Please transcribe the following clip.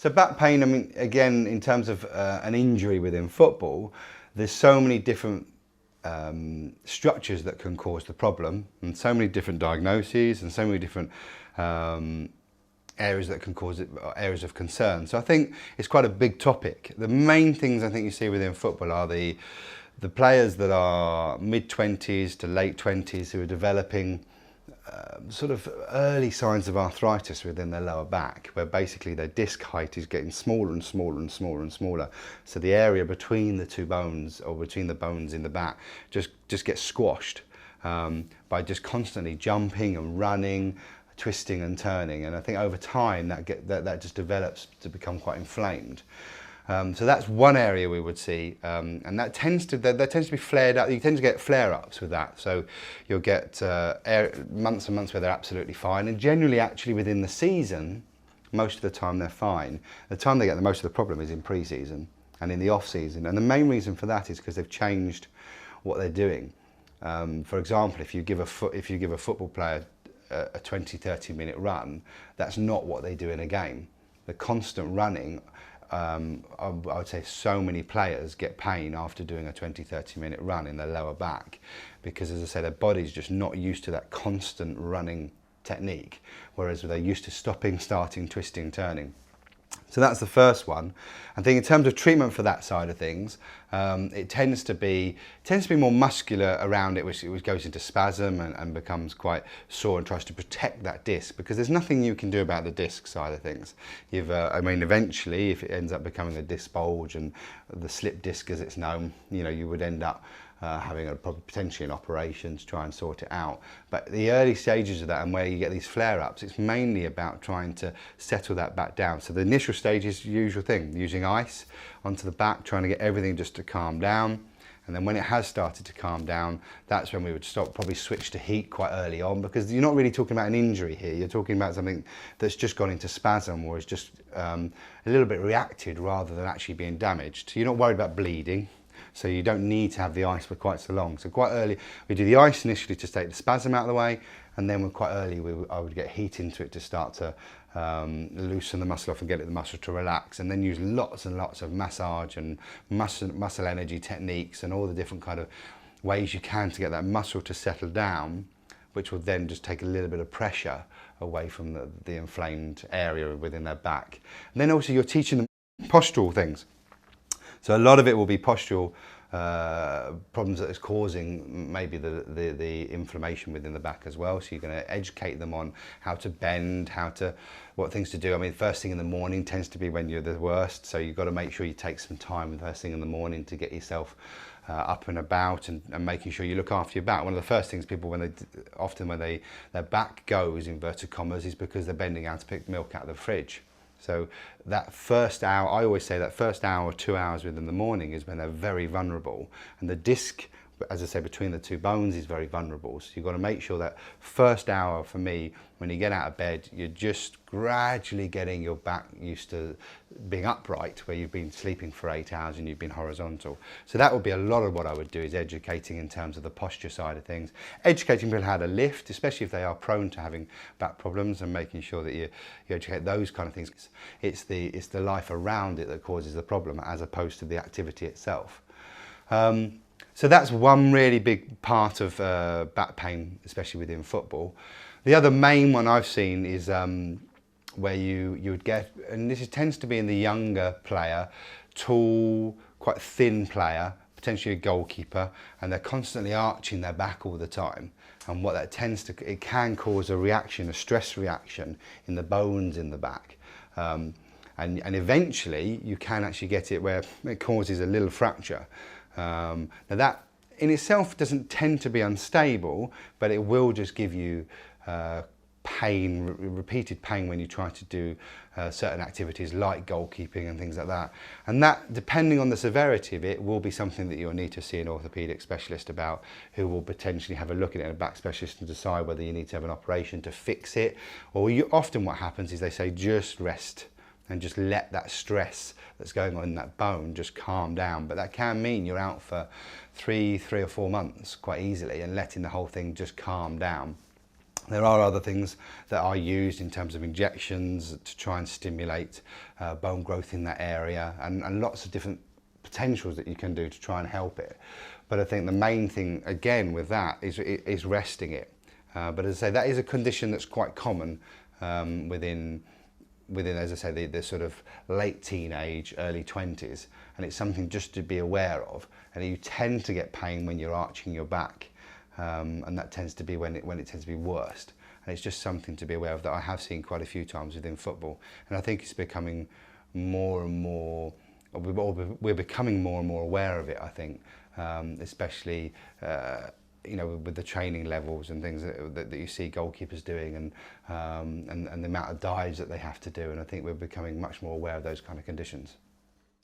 So back pain, I mean, again, in terms of an injury within football, there's so many different structures that can cause the problem, and so many different diagnoses, and so many different areas that can cause it, areas of concern. So I think it's quite a big topic. The main things I think you see within football are the players that are mid-20s to late 20s who are developing sort of early signs of arthritis within their lower back, where basically their disc height is getting smaller and smaller and smaller and smaller. So the area between the two bones, or between the bones in the back, just gets squashed by just constantly jumping and running, twisting and turning. And I think over time that just develops to become quite inflamed. So that's one area we would see, and that tends to be flared up. You tend to get flare-ups with that. So you'll get months and months where they're absolutely fine, and generally, actually, within the season, most of the time they're fine. The time they get the most of the problem is in pre-season and in the off-season, and the main reason for that is because they've changed what they're doing. For example, if you give a football player a 20-30 minute run, that's not what they do in a game. The constant running. I would say so many players get pain after doing a 20-30 minute run in their lower back, because, as I say, their body's just not used to that constant running technique, whereas they're used to stopping, starting, twisting, turning. So that's the first one. I think in terms of treatment for that side of things, it tends to be more muscular around it, which goes into spasm and becomes quite sore and tries to protect that disc, because there's nothing you can do about the disc side of things. I mean, eventually, if it ends up becoming a disc bulge and the slip disc as it's known, you would end up having potentially an operation to try and sort it out. But the early stages of that, and where you get these flare-ups, it's mainly about trying to settle that back down. So the initial stage is the usual thing, using ice onto the back, trying to get everything just to calm down. And then when it has started to calm down, that's when we would probably switch to heat quite early on, because you're not really talking about an injury here. You're talking about something that's just gone into spasm, or is just a little bit reacted rather than actually being damaged. So you're not worried about bleeding. So you don't need to have the ice for quite so long. So quite early, we do the ice initially to take the spasm out of the way, and then quite early I would get heat into it to start to loosen the muscle off and get the muscle to relax, and then use lots and lots of massage and muscle energy techniques and all the different kind of ways you can to get that muscle to settle down, which will then just take a little bit of pressure away from the inflamed area within their back. And then also you're teaching them postural things. So a lot of it will be postural problems that is causing maybe the inflammation within the back as well. So you're going to educate them on how to bend, what things to do. I mean, first thing in the morning tends to be when you're the worst. So you've got to make sure you take some time first thing in the morning to get yourself up and about, and making sure you look after your back. One of the first things people, when their back goes, inverted commas, is because they're bending down to pick milk out of the fridge. So that first hour, I always say that first hour or 2 hours within the morning is when they're very vulnerable. And the disc, as I say, between the two bones is very vulnerable. So you've got to make sure that first hour, for me, when you get out of bed, you're just gradually getting your back used to being upright, where you've been sleeping for 8 hours and you've been horizontal. So that would be a lot of what I would do, is educating in terms of the posture side of things. Educating people how to lift, especially if they are prone to having back problems, and making sure that you educate those kind of things. It's the life around it that causes the problem, as opposed to the activity itself. So that's one really big part of back pain, especially within football. The other main one I've seen is where you would get, and this tends to be in the younger player, tall, quite thin player, potentially a goalkeeper, and they're constantly arching their back all the time. And what that it can cause a stress reaction in the bones in the back. And eventually you can actually get it where it causes a little fracture. Now that in itself doesn't tend to be unstable, but it will just give you pain, repeated pain, when you try to do certain activities like goalkeeping and things like that. And that, depending on the severity of it, will be something that you'll need to see an orthopaedic specialist about, who will potentially have a look at it, and a back specialist, and decide whether you need to have an operation to fix it. Or often what happens is they say just rest and just let that stress that's going on in that bone just calm down. But that can mean you're out for three or 4 months quite easily, and letting the whole thing just calm down. There are other things that are used in terms of injections to try and stimulate bone growth in that area, and lots of different potentials that you can do to try and help it. But I think the main thing, again, with that is resting it. But as I say, that is a condition that's quite common within, as I say, the sort of late teenage, early 20s, and it's something just to be aware of. And you tend to get pain when you're arching your back. And that tends to be when it tends to be worst. And it's just something to be aware of that I have seen quite a few times within football. And I think it's becoming more and more, we're becoming more and more aware of it, I think, especially you know, with the training levels and things that you see goalkeepers doing, and the amount of dives that they have to do. And I think we're becoming much more aware of those kind of conditions.